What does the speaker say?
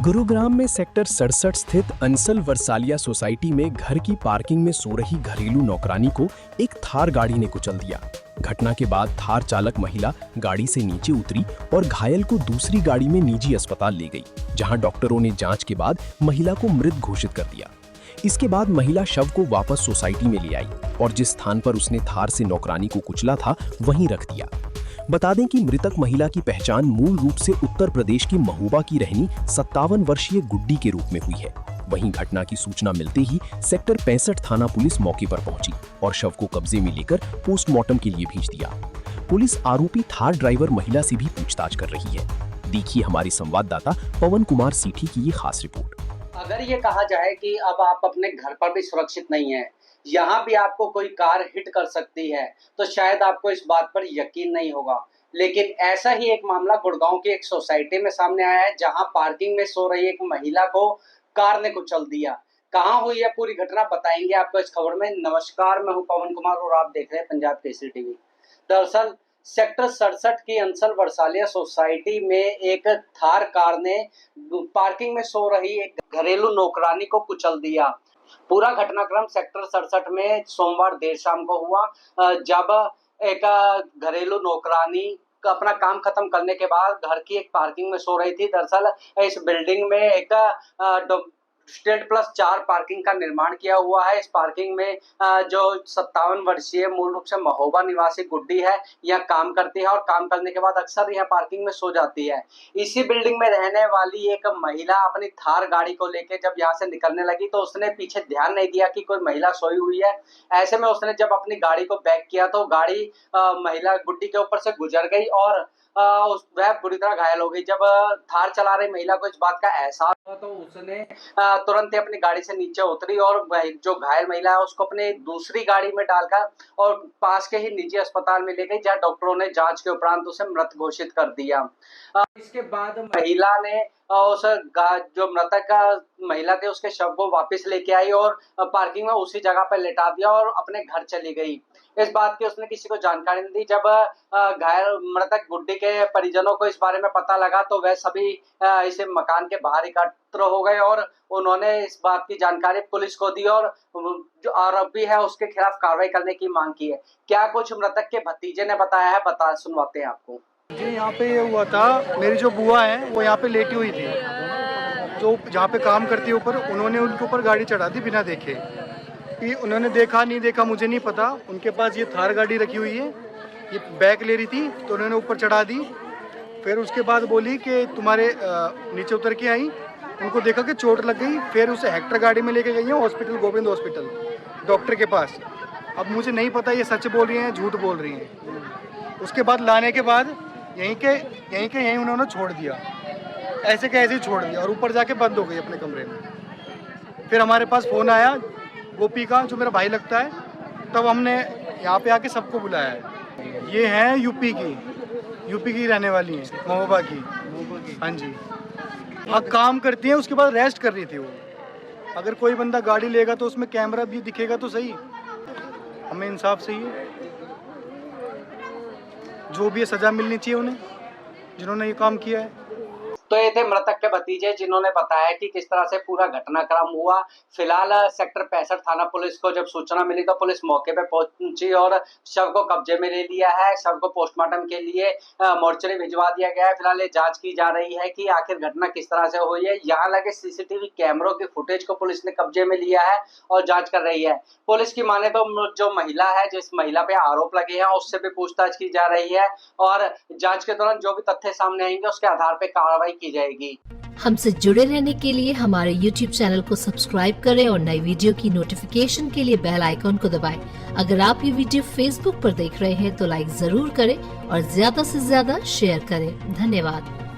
गुरुग्राम में सेक्टर 67 स्थित अंसल वर्सालिया सोसाइटी में घर की पार्किंग में सो रही घरेलू नौकरानी को एक थार गाड़ी ने कुचल दिया। घटना के बाद थार चालक महिला गाड़ी से नीचे उतरी और घायल को दूसरी गाड़ी में निजी अस्पताल ले गई, जहां डॉक्टरों ने जांच के बाद महिला को मृत घोषित कर दिया। इसके बाद महिला शव को वापस सोसाइटी में ले आई और जिस स्थान पर उसने थार से नौकरानी को कुचला था वहीं रख दिया। बता दें कि मृतक महिला की पहचान मूल रूप से उत्तर प्रदेश की महोबा की रहनी 57 वर्षीय गुड्डी के रूप में हुई है। वहीं घटना की सूचना मिलते ही सेक्टर 65 थाना पुलिस मौके पर पहुंची और शव को कब्जे में लेकर पोस्टमार्टम के लिए भेज दिया। पुलिस आरोपी थार ड्राइवर महिला से भी पूछताछ कर रही है। देखिए हमारी संवाददाता पवन कुमार सीठी की ये खास रिपोर्ट। अगर ये कहा जाए कि अब आप अपने घर पर भी सुरक्षित नहीं है, यहाँ भी आपको कोई कार हिट कर सकती है, तो शायद आपको इस बात पर यकीन नहीं होगा। लेकिन ऐसा ही एक मामला गुड़गांव की एक सोसाइटी में सामने आया है, जहां पार्किंग में सो रही एक महिला को कार ने कुचल दिया। कहां हुई है पूरी घटना, बताएंगे आपको इस खबर में। नमस्कार, मैं हूं पवन कुमार और आप देख रहे हैं पंजाब केसरी टीवी। दरअसल सेक्टर 67 की अंसल वर्सालिया सोसाइटी में एक थार कार ने पार्किंग में सो रही एक घरेलू नौकरानी को कुचल दिया। पूरा घटनाक्रम सेक्टर 67 में सोमवार देर शाम को हुआ, जब एक घरेलू नौकरानी अपना काम खत्म करने के बाद घर की एक पार्किंग में सो रही थी। दरअसल इस बिल्डिंग में एक स्टेट प्लस 4 पार्किंग का निर्माण किया हुआ है। इस पार्किंग में जो 57 वर्षीय मूल रूप से महोबा निवासी गुड्डी है, यह काम करती है और काम करने के बाद अक्सर यह पार्किंग में सो जाती है। इसी बिल्डिंग में रहने वाली एक महिला अपनी थार गाड़ी को लेकर जब यहाँ से निकलने लगी तो उसने पीछे ध्यान नहीं दिया कि कोई महिला सोई हुई है। ऐसे में उसने जब अपनी गाड़ी को बैक किया तो गाड़ी महिला गुड्डी के ऊपर से गुजर गई और वह बुरी तरह घायल हो गई। जब थार चला रही महिला को इस बात का एहसास हुआ तो उसने तुरंत ही अपनी गाड़ी से नीचे उतरी और जो घायल महिला है उसको अपनी दूसरी गाड़ी में डालकर और पास के ही निजी अस्पताल में ले गई, जहां डॉक्टरों ने जांच के उपरांत उसे मृत घोषित कर दिया। इसके बाद महिला ने उस जो मृतक महिला थे उसके शव को वापस लेके आई और पार्किंग में उसी जगह पर लेटा दिया और अपने घर चली गई। इस बात की उसने किसी को जानकारी नहीं दी। जब घायल मृतक गुड्डी के परिजनों को इस बारे में पता लगा तो वह सभी इसे मकान के बाहर एकत्र हो गए और उन्होंने इस बात की जानकारी पुलिस को दी और जो आरोपी है उसके खिलाफ कार्रवाई करने की मांग की है। क्या कुछ मृतक के भतीजे ने बताया है, सुनवाते हैं आपको। जी, यहाँ पे ये हुआ था, मेरी जो बुआ है वो यहाँ पे लेटी हुई थी, तो जहाँ पे काम करती है ऊपर, उन्होंने उनके ऊपर गाड़ी चढ़ा दी बिना देखे। कि उन्होंने देखा नहीं देखा मुझे नहीं पता। उनके पास ये थार गाड़ी रखी हुई है, ये बैक ले रही थी तो उन्होंने ऊपर चढ़ा दी। फिर उसके बाद बोली कि तुम्हारे नीचे उतर के आई, उनको देखा कि चोट लग गई। फिर उसे हेक्टर गाड़ी में लेके गई है हॉस्पिटल, गोविंद हॉस्पिटल, डॉक्टर के पास। अब मुझे नहीं पता ये सच बोल रही हैं झूठ बोल रही हैं। उसके बाद लाने के बाद यहीं उन्होंने छोड़ दिया, ऐसे के ऐसे ही छोड़ दिया और ऊपर जाके बंद हो गई अपने कमरे में। फिर हमारे पास फ़ोन आया गोपी का, जो मेरा भाई लगता है, तब हमने यहाँ पे आके सबको बुलाया है। ये हैं यूपी की रहने वाली हैं, महोबा की। हाँ जी, अब काम करती हैं, उसके बाद रेस्ट कर रही थी वो। अगर कोई बंदा गाड़ी लेगा तो उसमें कैमरा भी दिखेगा तो सही, हमें इंसाफ चाहिए। जो भी सजा मिलनी चाहिए उन्हें, जिन्होंने ये काम किया है। तो ये थे मृतक के भतीजे, जिन्होंने बताया कि किस तरह से पूरा घटनाक्रम हुआ। फिलहाल सेक्टर 65 थाना पुलिस को जब सूचना मिली तो पुलिस मौके पे पहुंची और शव को कब्जे में ले लिया है। शव को पोस्टमार्टम के लिए मोर्चरी भिजवा दिया गया है। फिलहाल ये जांच की जा रही है कि आखिर घटना किस तरह से हुई है। यहाँ लगे सीसीटीवी कैमरों की फुटेज को पुलिस ने कब्जे में लिया है और जाँच कर रही है। पुलिस की माने तो जो महिला है, जिस महिला पे आरोप लगे हैं, उससे भी पूछताछ की जा रही है और जाँच के दौरान जो भी तथ्य सामने आएंगे उसके आधार पर कार्रवाई की जाएगी। हमसे जुड़े रहने के लिए हमारे YouTube चैनल को सब्सक्राइब करें और नई वीडियो की नोटिफिकेशन के लिए बेल आइकॉन को दबाएं। अगर आप ये वीडियो Facebook पर देख रहे हैं तो लाइक जरूर करें और ज्यादा से ज्यादा शेयर करें। धन्यवाद।